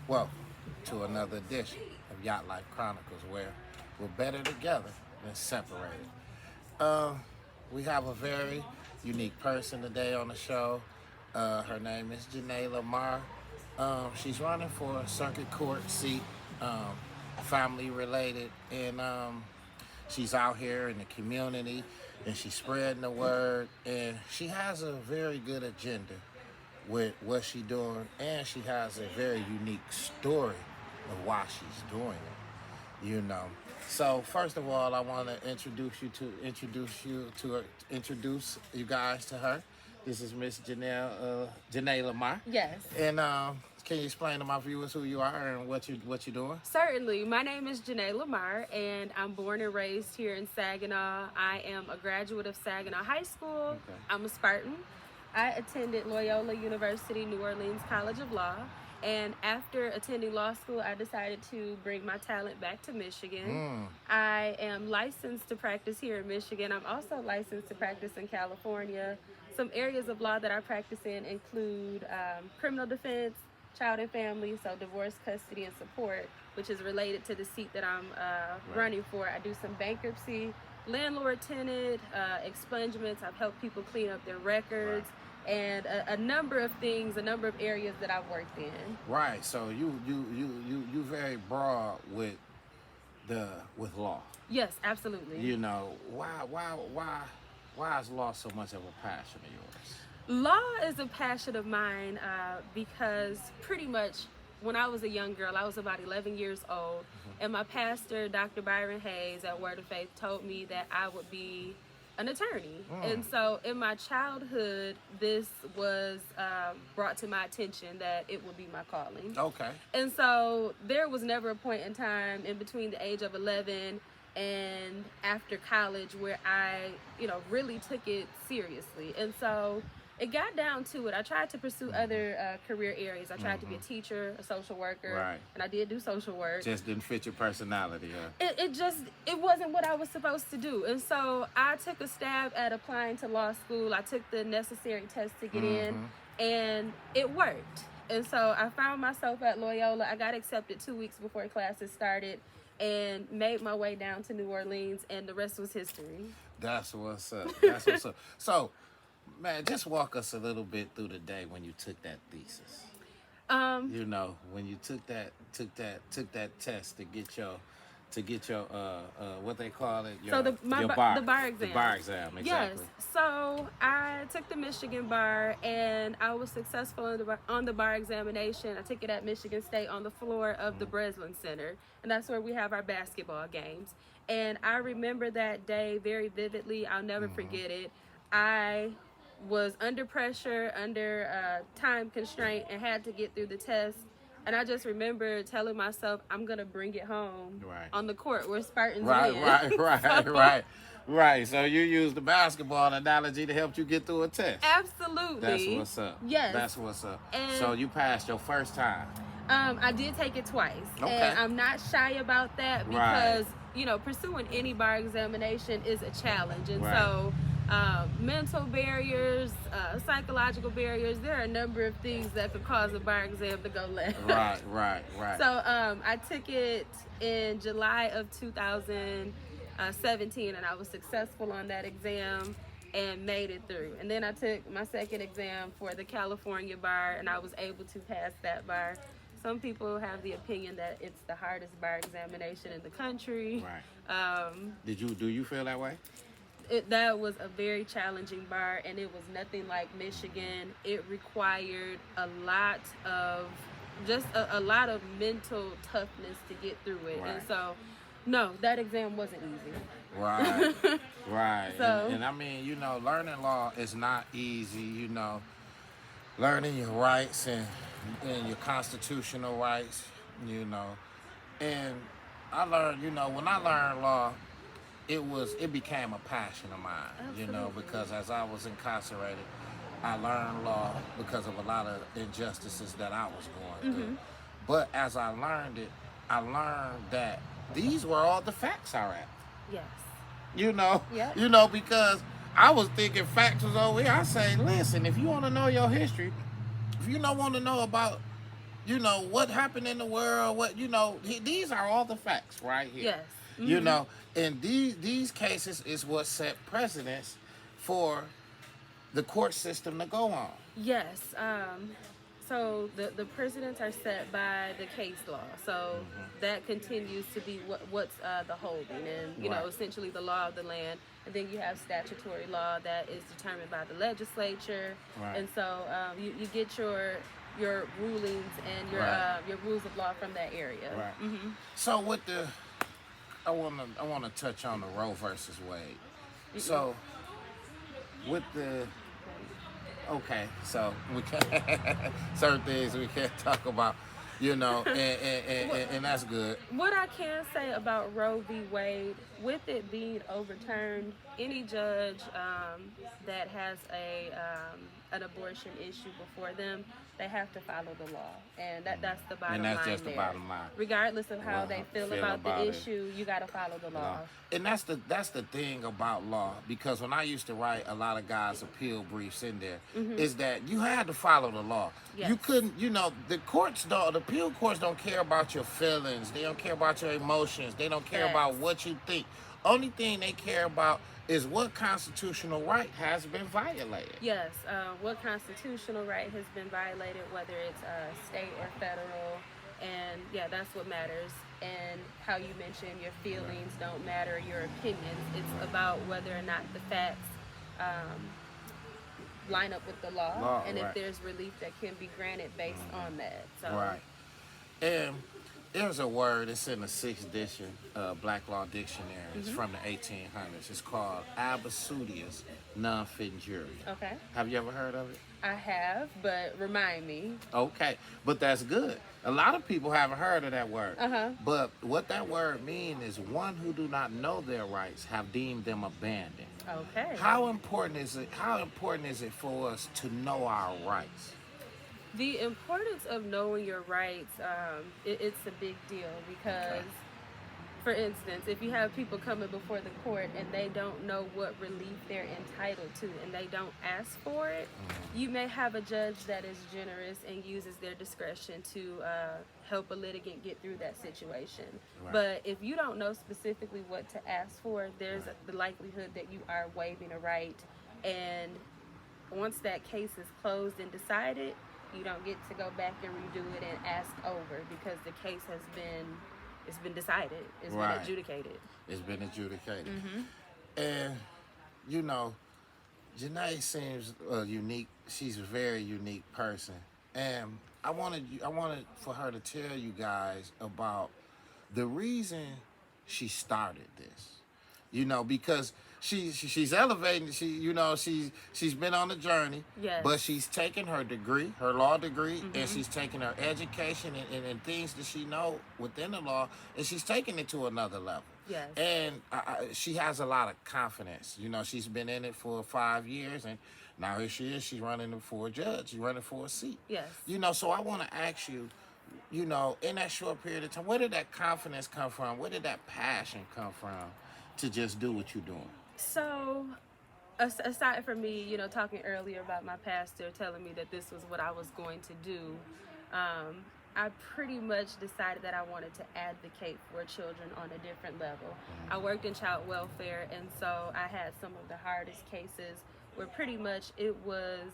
Welcome to another edition of Yacht Life Chronicles, where we're better together than separated. We have a very unique person today on the show. Her name is Janey Lamar. She's running for a circuit court seat, family related, and she's out here in the community and she's spreading the word, and she has a very good agenda with what she's doing, and she has a very unique story of why she's doing it. So first of all, I want to introduce you guys to her. This is Miss Janey Lamar. Yes. And can you explain to my viewers who you are and what you're doing? Certainly. My name is Janey Lamar, and I'm born and raised here in Saginaw. I am a graduate of Saginaw High School. Okay. I'm a Spartan. I attended Loyola University, New Orleans College of Law. And after attending law school, I decided to bring my talent back to Michigan. I am licensed to practice here in Michigan. I'm also licensed to practice in California. Some areas of law that I practice in include criminal defense, child and family, so divorce, custody, and support, which is related to the seat that I'm running for. I do some bankruptcy, landlord-tenant, expungements. I've helped people clean up their records. Right. And a number of things, a number of areas that I've worked in. Right. So you very broad with law. Yes, absolutely. Why is law so much of a passion of yours? Law is a passion of mine because pretty much when I was a young girl, I was about 11 years old, and my pastor, Dr. Byron Hayes at Word of Faith, told me that I would be an attorney. And so in my childhood, this was brought to my attention that it would be my calling. Okay. And so there was never a point in time in between the age of 11 and after college where I, really took it seriously. And so it got down to it. I tried to pursue other career areas. I tried to be a teacher, a social worker, right. And I did do social work. Just didn't fit your personality, huh? It wasn't what I was supposed to do. And so I took a stab at applying to law school. I took the necessary tests to get in, and it worked. And so I found myself at Loyola. I got accepted 2 weeks before classes started and made my way down to New Orleans, and the rest was history. That's what's up. So, man, just walk us a little bit through the day when you took that thesis. When you took that test to get your what they call it, your the bar exam. The bar exam, exactly. Yes. So I took the Michigan bar, and I was successful on the bar examination. I took it at Michigan State on the floor of the Breslin Center, and that's where we have our basketball games. And I remember that day very vividly. I'll never forget it. I was under pressure, under time constraint, and had to get through the test. And I just remember telling myself, I'm going to bring it home on the court where Spartans win. Right. So you used the basketball analogy to help you get through a test. Absolutely. That's what's up. Yes. That's what's up. And so you passed your first time. I did take it twice. Okay. And I'm not shy about that because, pursuing any bar examination is a challenge. And so mental barriers, psychological barriers, there are a number of things that could cause a bar exam to go left. Right. So I took it in July of 2017, and I was successful on that exam and made it through. And then I took my second exam for the California bar, and I was able to pass that bar. Some people have the opinion that it's the hardest bar examination in the country. Right. Do you feel that way? That was a very challenging bar, and it was nothing like Michigan. It required a lot of mental toughness to get through it. Right. And so, no, that exam wasn't easy. Right. So, and I mean, learning law is not easy. Learning your rights and your constitutional rights. And I learned. When I learned law, it became a passion of mine. Absolutely. Because as I was incarcerated, I learned law because of a lot of injustices that I was going through. But as I learned it, I learned that these were all the facts are at. Yes. Yep. Because I was thinking facts was over here. I say, listen, if you want to know your history, if you don't want to know about you know, what happened in the world, what, you know, these are all the facts right here. Yes. Mm-hmm. You know, and these cases is what set precedents for the court system to go on. Yes. So the precedents are set by the case law. So that continues to be what's the holding, and you know, essentially the law of the land. And then you have statutory law that is determined by the legislature. Right. And so you get your rulings and your rules of law from that area. Right. Mm-hmm. So with the, I wanna touch on the Roe versus Wade. Mm-hmm. So with the, okay, so we can't certain things we can't talk about, you know, and that's good. What I can say about Roe v. Wade, with it being overturned, any judge that has an abortion issue before them, they have to follow the law, and that's the bottom line. And that's just there. the bottom line. Regardless of how they feel about the issue, you got to follow the law. And that's the thing about law, because when I used to write a lot of guys' appeal briefs in there, is that you had to follow the law. Yes. You couldn't, you know, the appeal courts don't care about your feelings, they don't care about your emotions, they don't care about what you think. Only thing they care about is what constitutional right has been violated. Yes, what constitutional right has been violated, whether it's state or federal, and yeah, that's what matters. And how you mentioned your feelings don't matter, your opinions. It's about whether or not the facts line up with the law, and if there's relief that can be granted based on that. So. Right. And there's a word, it's in the 6th edition Black Law Dictionary. It's from the 1800s. It's called absurius non fit jury. Okay. Have you ever heard of it? I have, but remind me. Okay, but that's good. A lot of people haven't heard of that word. But what that word means is one who do not know their rights have deemed them abandoned. Okay. How important is it for us to know our rights? The importance of knowing your rights, it's a big deal because, for instance, if you have people coming before the court and they don't know what relief they're entitled to and they don't ask for it, you may have a judge that is generous and uses their discretion to help a litigant get through that situation. Right. But if you don't know specifically what to ask for, there's the likelihood that you are waiving a right, and once that case is closed and decided, you don't get to go back and redo it and ask over, because the case has been decided. It's been adjudicated. It's been adjudicated. And you know, Janey seems unique. She's a very unique person, and I wanted for her to tell you guys about the reason she started this. You know, because she's elevating. She's been on a journey. Yes. But she's taken her degree, her law degree, and she's taken her education and things that she know within the law, and she's taking it to another level. Yes. And she has a lot of confidence. You know, she's been in it for 5 years, and now here she is. She's running for a judge. She's running for a seat. Yes. You know, so I want to ask you, you know, in that short period of time, where did that confidence come from? Where did that passion come from to just do what you're doing? So, aside from me, you know, talking earlier about my pastor telling me that this was what I was going to do, I pretty much decided that I wanted to advocate for children on a different level. I worked in child welfare, and so I had some of the hardest cases where pretty much it was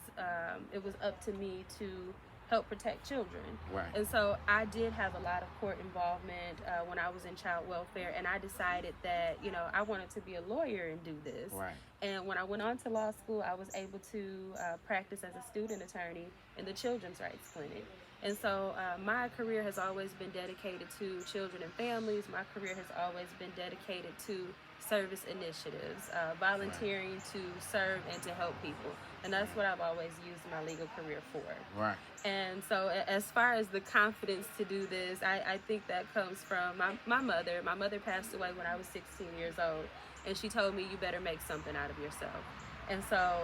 up to me to help protect children. Right. And so I did have a lot of court involvement when I was in child welfare, and I decided that, you know, I wanted to be a lawyer and do this. Right. And when I went on to law school, I was able to practice as a student attorney in the Children's Rights Clinic. And so my career has always been dedicated to children and families. My career has always been dedicated to service initiatives, volunteering to serve and to help people. And that's what I've always used my legal career for. Right. And so as far as the confidence to do this, I think that comes from my mother. My mother passed away when I was 16 years old, and she told me, you better make something out of yourself. And so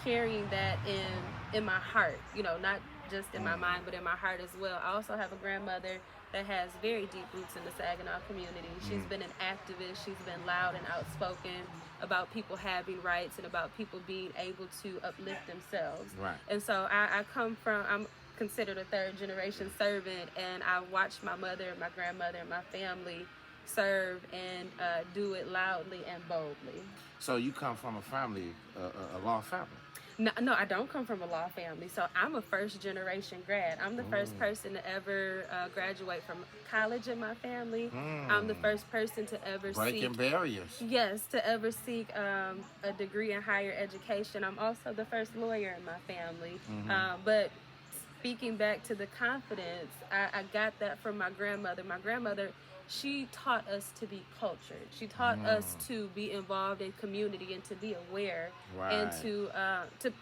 carrying that in my heart, you know, not just in my mind, but in my heart as well. I also have a grandmother that has very deep roots in the Saginaw community. She's been an activist. She's been loud and outspoken about people having rights and about people being able to uplift themselves. Right. And so I'm considered a third generation servant, and I watched my mother, my grandmother, and my family serve and do it loudly and boldly. So you come from a family, a law family. No, I don't come from a law family. So I'm a first generation grad. I'm the first person to ever graduate from college in my family. I'm the first person to ever breaking barriers. Yes, to ever seek a degree in higher education. I'm also the first lawyer in my family. But speaking back to the confidence, I got that from my grandmother. My grandmother, she taught us to be cultured. She taught us to be involved in community and to be aware and to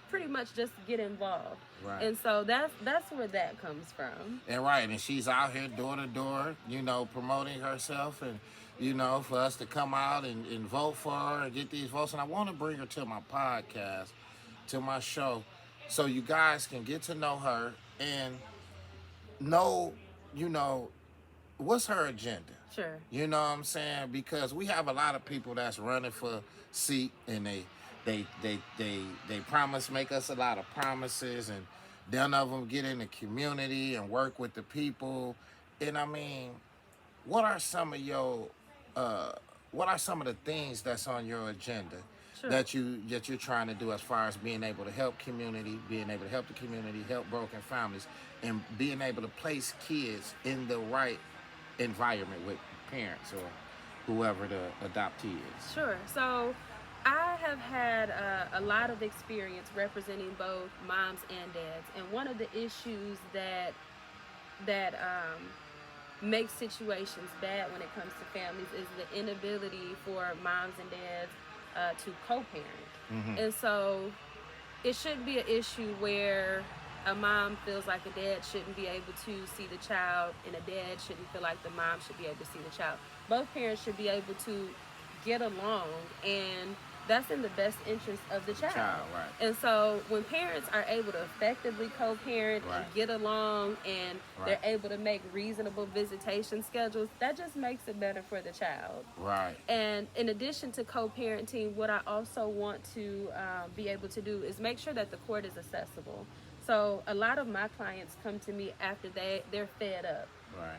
pretty much just get involved. And so that's where that comes from. And she's out here door to door, promoting herself, and for us to come out and vote for her and get these votes. And I want to bring her to my podcast, to my show, so you guys can get to know her and know, what's her agenda. Sure. You know what I'm saying? Because we have a lot of people that's running for seat, and they make us a lot of promises, and none of them get in the community and work with the people. And I mean, what are some of the things that's on your agenda? Sure. that you're trying to do as far as being able to help community, being able to help the community, help broken families, and being able to place kids in the right environment with parents or whoever the adoptee is? Sure. So I have had a lot of experience representing both moms and dads, and one of the issues that makes situations bad when it comes to families is the inability for moms and dads to co-parent. And so it shouldn't be an issue where a mom feels like a dad shouldn't be able to see the child, and a dad shouldn't feel like the mom should be able to see the child. Both parents should be able to get along, and that's in the best interest of the child. And so when parents are able to effectively co-parent and get along, and they're able to make reasonable visitation schedules, that just makes it better for the child. And in addition to co-parenting, what I also want to be able to do is make sure that the court is accessible. So a lot of my clients come to me after they're fed up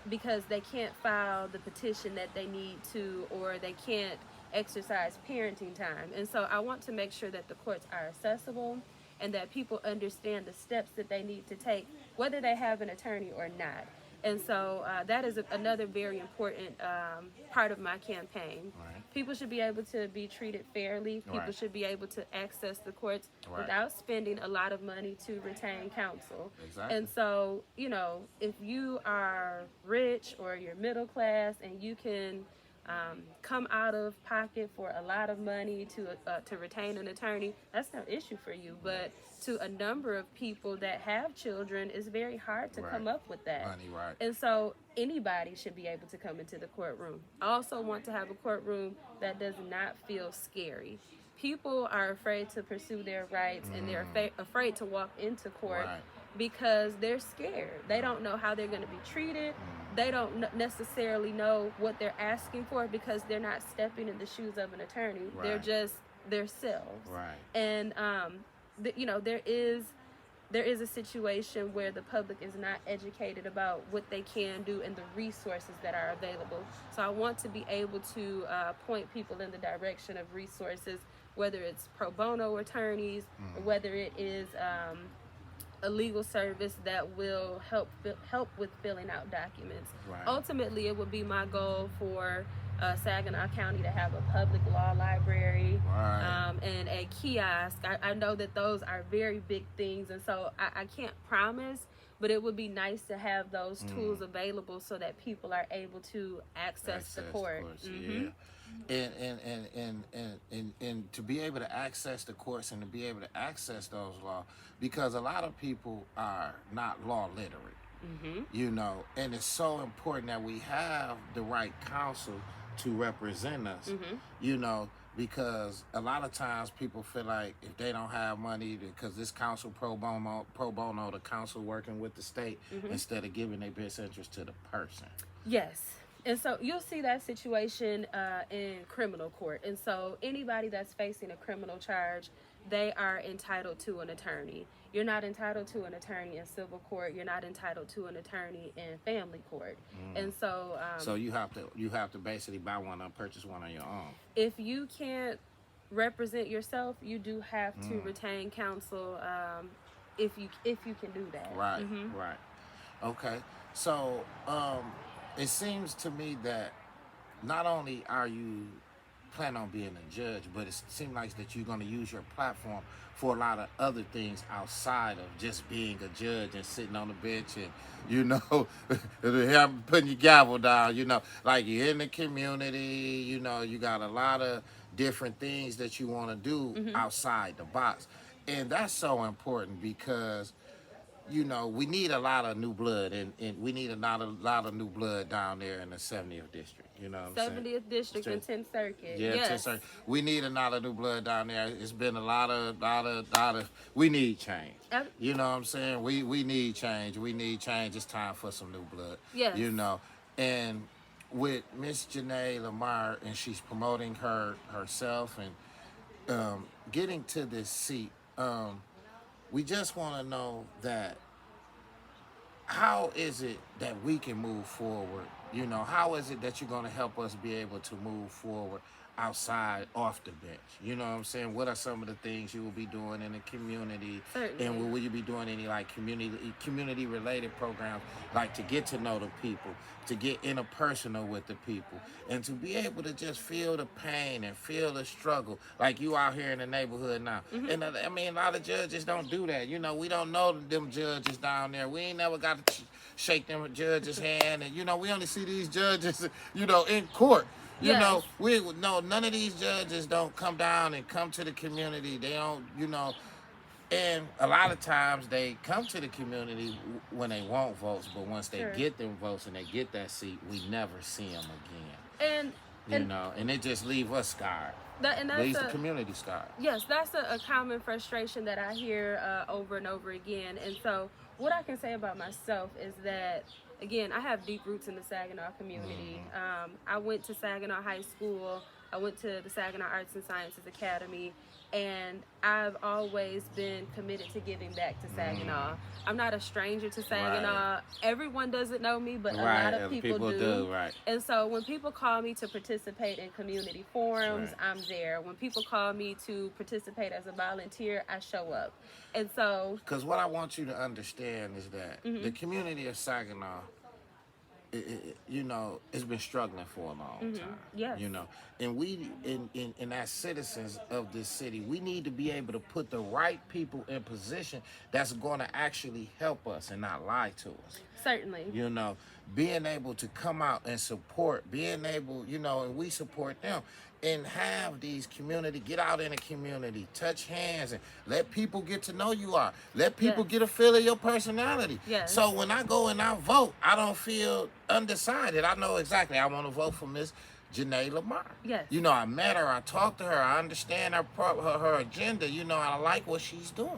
because they can't file the petition that they need to, or they can't exercise parenting time. And so I want to make sure that the courts are accessible and that people understand the steps that they need to take, whether they have an attorney or not. And so that is another very important part of my campaign. People should be able to be treated fairly. People should be able to access the courts without spending a lot of money to retain counsel. And so, if you are rich or you're middle class and you can come out of pocket for a lot of money to retain an attorney, that's no issue for you. But to a number of people that have children, it's very hard to come up with that. And so anybody should be able to come into the courtroom. I also want to have a courtroom that does not feel scary. People are afraid to pursue their rights, and they're afraid to walk into court because they're scared. They don't know how they're going to be treated. They don't necessarily know what they're asking for because they're not stepping in the shoes of an attorney. They're just themselves. And there is a situation where the public is not educated about what they can do and the resources that are available. So I want to be able to point people in the direction of resources, whether it's pro bono attorneys, or whether it is a legal service that will help with filling out documents. Ultimately, it would be my goal for Saginaw County to have a public law library and a kiosk. I know that those are very big things, and so I can't promise, but it would be nice to have those tools available so that people are able to access the court. And to be able to access the courts and to be able to access those laws, because a lot of people are not law literate, and it's so important that we have the right counsel to represent us, because a lot of times people feel like if they don't have money, because this counsel pro bono, the counsel working with the state, instead of giving their best interest to the person. Yes. And so you'll see that situation in criminal court. And so anybody that's facing a criminal charge, they are entitled to an attorney. You're not entitled to an attorney in civil court. You're not entitled to an attorney in family court. And so, So you have to basically buy one or purchase one on your own. if you can't represent yourself, you do have to retain counsel. If you can do that. Right, right. Okay. So it seems to me that not only are you plan on being a judge, but it seems like that you're going to use your platform for a lot of other things outside of just being a judge and sitting on the bench and, you know, putting your gavel down, you know, like you're in the community, you know, you got a lot of different things that you want to do outside the box. And that's so important because, you know, we need a lot of new blood, and we need a lot of new blood down there in the 70th district. You know what I'm saying? 70th district and 10th circuit. Yeah, yes. 10th circuit. We need a lot of new blood down there. It's been a lot of. We need change. You know what I'm saying? We need change. We need change. It's time for some new blood. Yes. You know, and with Miss Janey Lamar, and she's promoting herself and getting to this seat. We just want to know that how is it that we can move forward? You know, how is it that you're going to help us be able to move forward outside, off the bench? You know what I'm saying? What are some of the things you will be doing in the community? Certainly. And will you be doing any like community related programs, like to get to know the people, to get interpersonal with the people, and to be able to just feel the pain and feel the struggle, like you out here in the neighborhood now. And I mean, a lot of judges don't do that. You know, we don't know them judges down there. We ain't never got to shake them judges' hand, and you know, we only see these judges, you know, in court. You know, none of these judges don't come down and come to the community. They don't, you know, and a lot of times they come to the community when they want votes, but once they get them votes and they get that seat, we never see them again. And you know, and it just leave us scarred. Leaves the community scarred. Yes, that's a common frustration that I hear over and over again. And so what I can say about myself is that, again, I have deep roots in the Saginaw community. I went to Saginaw High School. I went to the Saginaw Arts and Sciences Academy, and I've always been committed to giving back to Saginaw. I'm not a stranger to Saginaw. Right. Everyone doesn't know me, but a lot of people do. Right. And so when people call me to participate in community forums, I'm there. When people call me to participate as a volunteer, I show up. And so, because what I want you to understand is that the community of Saginaw, you know, it's been struggling for a long time. Yes. You know, and we, as citizens of this city, we need to be able to put the right people in position that's going to actually help us and not lie to us. Certainly. You know, being able to come out and support, being able, you know, and we support them. And have these community, get out in the community, touch hands, and let people get to know you are. Let people get a feel of your personality. Yes. So when I go and I vote, I don't feel undecided. I know exactly I want to vote for Miss Janey Lamar. Yes. You know, I met her, I talked to her, I understand her agenda. You know, I like what she's doing.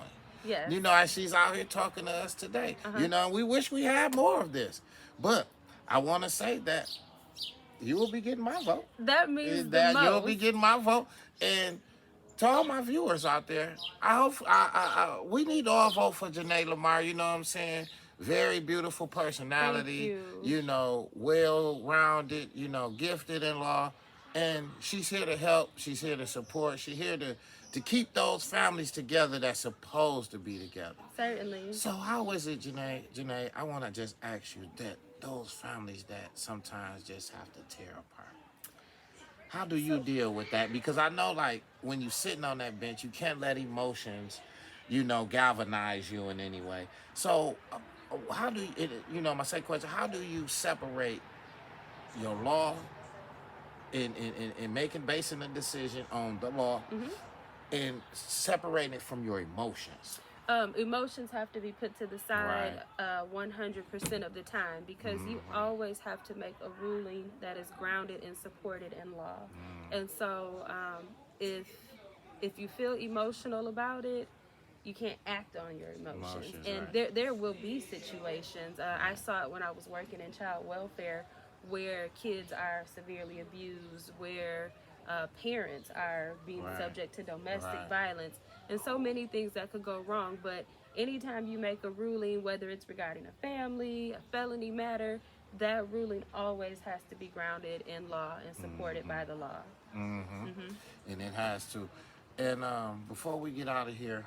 Yes. You know, she's out here talking to us today. You know, we wish we had more of this. But I want to say that you will be getting my vote. That means that most. You'll be getting my vote. And to all my viewers out there, I hope we need to all vote for Janey Lamar. You know what I'm saying? Very beautiful personality. Thank you. You know, well-rounded. You know, gifted in law, and she's here to help. She's here to support. She's here to keep those families together that's supposed to be together. Certainly. So how is it, Janey? Janey, I want to just ask you that. Those families that sometimes just have to tear apart. How do you deal with that? Because I know, like, when you're sitting on that bench, you can't let emotions, you know, galvanize you in any way. So how do you, you know, my second question, how do you separate your law in basing a decision on the law and separating it from your emotions? Emotions have to be put to the side 100% of the time, because you always have to make a ruling that is grounded and supported in law. And so if you feel emotional about it, you can't act on your emotions. And there will be situations. I saw it when I was working in child welfare, where kids are severely abused, where parents are being subject to domestic violence. and so many things that could go wrong. But anytime you make a ruling, whether it's regarding a family, a felony matter, that ruling always has to be grounded in law and supported by the law. And it has to. And before we get out of here,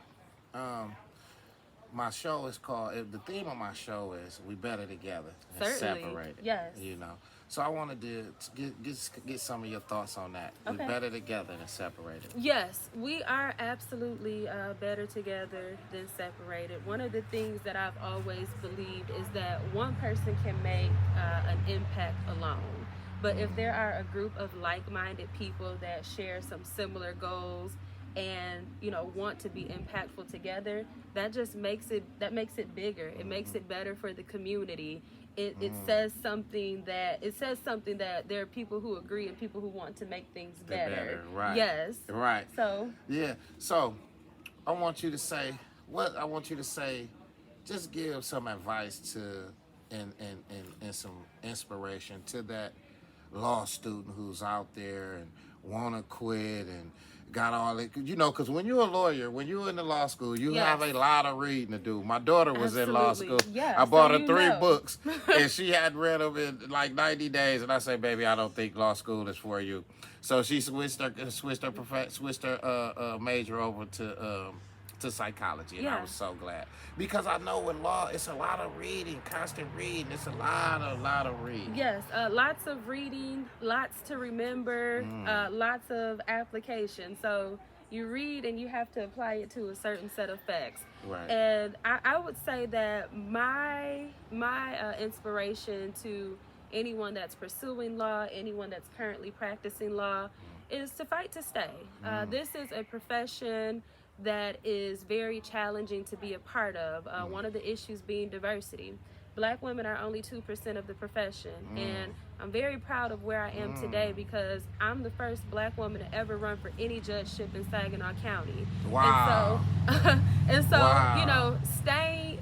my show is called, the theme of my show is We Better Together and Certainly. Separated. Yes. You know. So I wanted to get some of your thoughts on that. Okay. We better together than separated. Yes, we are absolutely better together than separated. One of the things that I've always believed is that one person can make an impact alone. But if there are a group of like-minded people that share some similar goals and want to be impactful together, that just makes it bigger. It makes it better for the community. It says something that there are people who agree and people who want to make things better. Right. Yes. Right. So yeah. So I want you to say, just give some advice to and some inspiration to that law student who's out there and want to quit and got all it, because when you're a lawyer, when you're in the law school, you have a lot of reading to do. My daughter was in law school. Yeah, I bought her 3 books, and she had read them in like 90 days. And I said, "Baby, I don't think law school is for you." So she switched her major over to psychology, and I was so glad, because I know with law it's a lot of reading, constant reading. It's a lot of reading. Yes, lots of reading, lots to remember, lots of application. So you read and you have to apply it to a certain set of facts. Right. And I would say that my inspiration to anyone that's pursuing law, anyone that's currently practicing law, is to fight to stay. This is a profession that is very challenging to be a part of. One of the issues being diversity. Black women are only 2% of the profession, and I'm very proud of where I am today because I'm the first Black woman to ever run for any judgeship in Saginaw County. Wow. And so, Wow.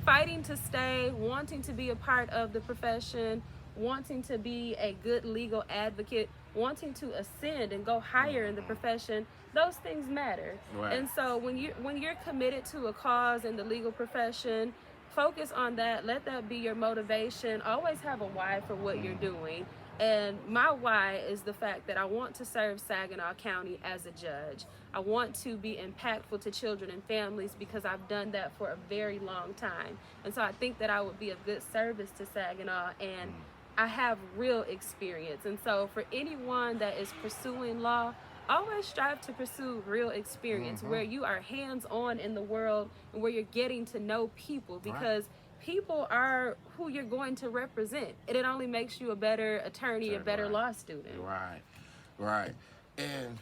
fighting to stay, wanting to be a part of the profession, wanting to be a good legal advocate, wanting to ascend and go higher in the profession, those things matter. Right. And so when you're committed to a cause in the legal profession, focus on that. Let that be your motivation. Always have a why for what you're doing. And my why is the fact that I want to serve Saginaw County as a judge. I want to be impactful to children and families because I've done that for a very long time. And so I think that I would be of good service to Saginaw, and I have real experience. And so for anyone that is pursuing law, always strive to pursue real experience where you are hands-on in the world and where you're getting to know people, because people are who you're going to represent. And it only makes you a better attorney, a better law student. Right. And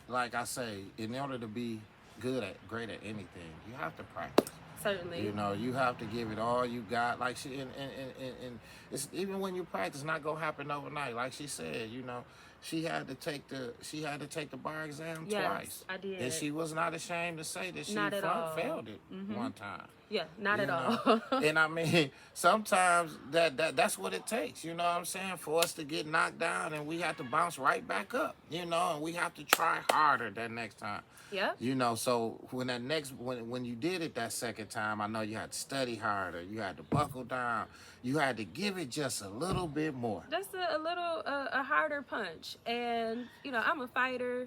like I say, in order to be great at anything, you have to practice. Certainly. You have to give it all you got. Like she and it's, even when you practice, not gonna happen overnight. Like she said, she had to take the bar exam twice. I did. And she was not ashamed to say that she failed it one time. Yeah, not at all. And I mean, sometimes that's what it takes, you know what I'm saying, for us to get knocked down, and we have to bounce right back up, and we have to try harder that next time. Yeah. So when you did it that second time, I know you had to study harder, you had to buckle down, you had to give it just a little bit more. Just a harder punch. And, I'm a fighter.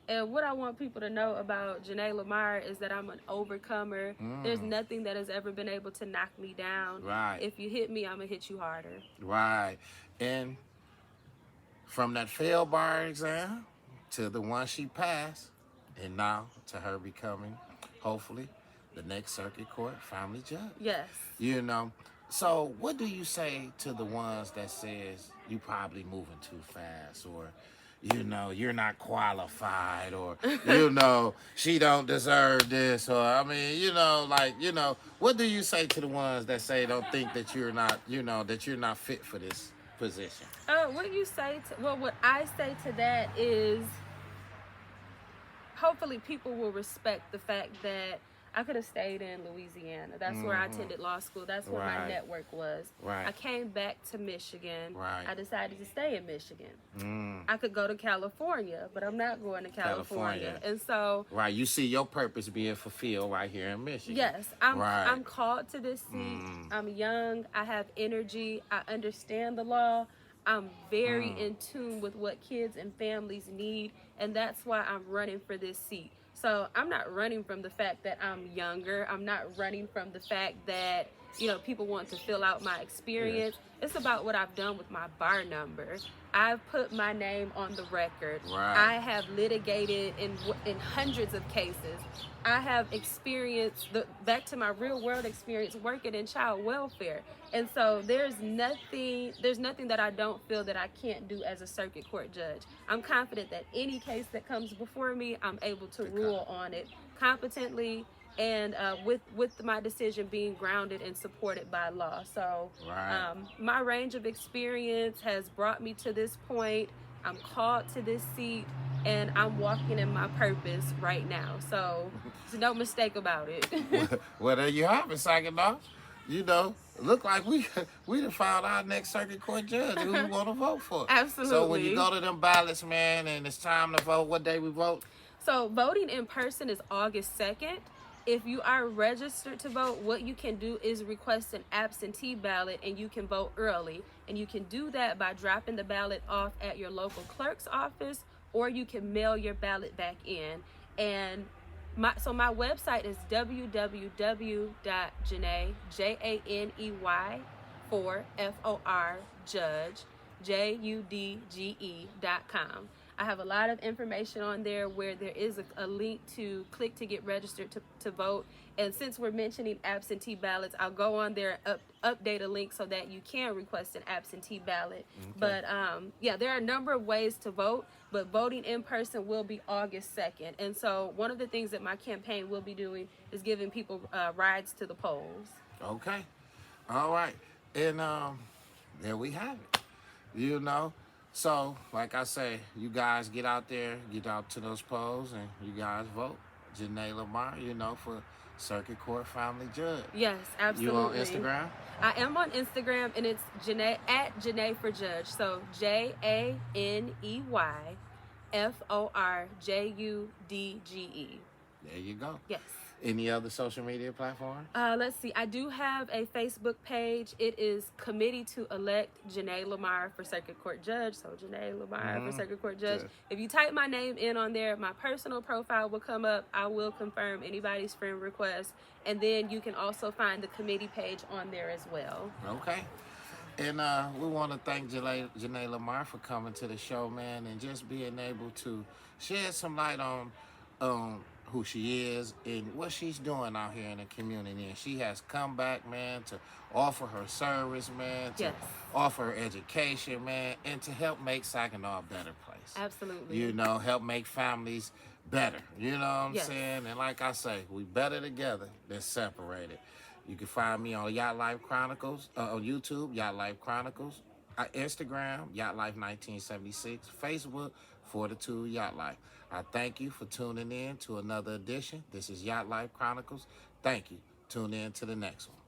And what I want people to know about Janey Lamar is that I'm an overcomer. There's nothing that has ever been able to knock me down. Right. If you hit me, I'm going to hit you harder. Right. And from that failed bar exam to the one she passed, and now to her becoming, hopefully, the next circuit court family judge. Yes. So what do you say to the ones that says you probably moving too fast, or you're not qualified, or she don't deserve this, or what do you say to the ones that say don't think that you're not fit for this position? What I say to that is, hopefully people will respect the fact that I could have stayed in Louisiana. That's where I attended law school. That's where my network was. Right. I came back to Michigan. Right. I decided to stay in Michigan. I could go to California, but I'm not going to California. And so... Right. You see your purpose being fulfilled right here in Michigan. Yes. I'm called to this seat. I'm young. I have energy. I understand the law. I'm very in tune with what kids and families need, and that's why I'm running for this seat. So I'm not running from the fact that I'm younger. I'm not running from the fact that, you know, people want to fill out my experience. It's about what I've done with my bar number. I've put my name on the record. I have litigated in hundreds of cases. I have experienced, back to my real world experience, working in child welfare. And so there's nothing that I don't feel that I can't do as a circuit court judge. I'm confident that any case that comes before me, I'm able to rule on it competently, and with my decision being grounded and supported by law. So my range of experience has brought me to this point. I'm called to this seat, and I'm walking in my purpose right now. So there's no mistake about it. Well, there you have it, Saginaw. You know, look like we done found our next circuit court judge who we want to vote for. Absolutely. So when you go to them ballots, man, and it's time to vote, what day we vote? So voting in person is August 2nd. If you are registered to vote, what you can do is request an absentee ballot, and you can vote early. And you can do that by dropping the ballot off at your local clerk's office, or you can mail your ballot back in. And my website is www.janey, Janey, judge.com. I have a lot of information on there where there is a link to click to get registered to vote. And since we're mentioning absentee ballots, I'll go on there and update a link so that you can request an absentee ballot. But yeah, there are a number of ways to vote, but voting in person will be August 2nd. And so one of the things that my campaign will be doing is giving people rides to the polls. Okay. All right. And there we have it. You know. So, like I say, you guys get out there, get out to those polls, and you guys vote. Janey Lamar, you know, for Circuit Court Family Judge. Yes, absolutely. You on Instagram? I am on Instagram, and it's Janey for Judge. So JANEYFORJUDGE. There you go. Yes. Any other social media platform? Let's see. I do have a Facebook page. It is Committee to Elect Janey Lamar for Circuit Court Judge. So Janey Lamar for Circuit Court Judge. Yes. If you type my name in on there, my personal profile will come up. I will confirm anybody's friend request. And then you can also find the committee page on there as well. Okay. And we want to thank Janey Lamar for coming to the show, man, and just being able to shed some light on who she is and what she's doing out here in the community. And she has come back, man, to offer her service, man, to offer her education, man, and to help make Saginaw a better place. Absolutely. You know, help make families better. You know what I'm saying? And like I say, we better together than separated. You can find me on Yacht Life Chronicles, on YouTube, Yacht Life Chronicles, Instagram, Yacht Life 1976, Facebook, 42 Yacht Life. I thank you for tuning in to another edition. This is Yacht Life Chronicles. Thank you. Tune in to the next one.